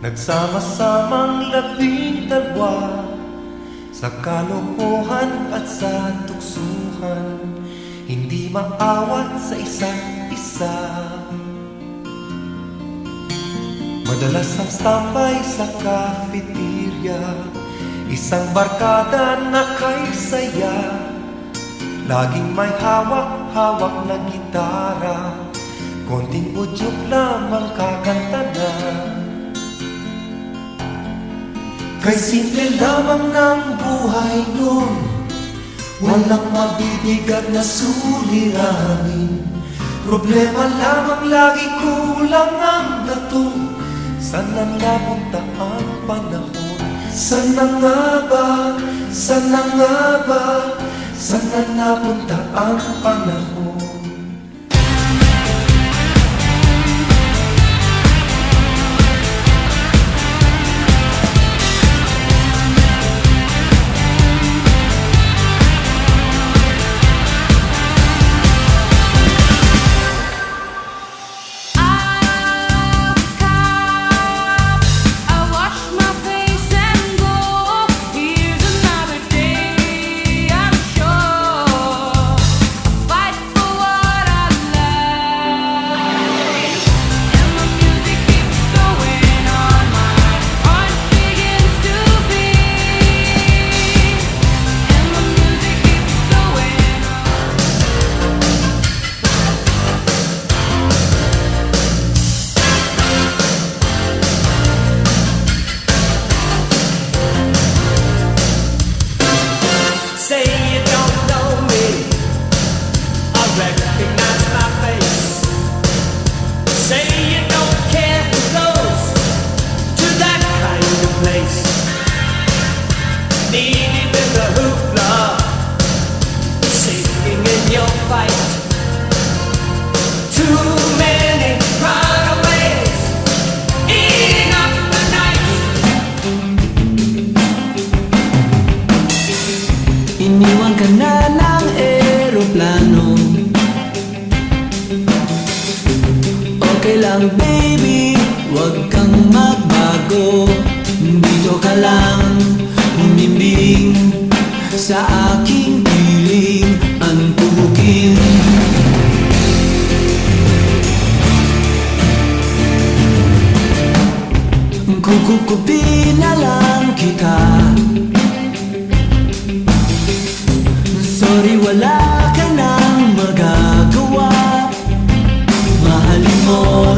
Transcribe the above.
Nagsama-samang labing-dalawa sa kalokohan at sa tuksuhan, hindi maawat sa isa't isa. Madalas ang standby sa cafeteria, isang barkada na kay saya, laging may hawak-hawak na gitara, konting udyok lamang kakanta na. Kay simple lamang ng buhay nun, walang mabibigat na suliranin. Problema lamang lagi, kulang ang dato. Saan na napunta ang panahon? Saan na nga ba? Saan na nga ba? Saan na napunta ang panahon? Iniwan ka na ng eroplano. Okay lang baby, huwag kang magbago. Dito ka lang umimbing sa aking piling antukin. Kukukupi na lang kita. Sorry, wala ka nang magagawa. Mahalin mo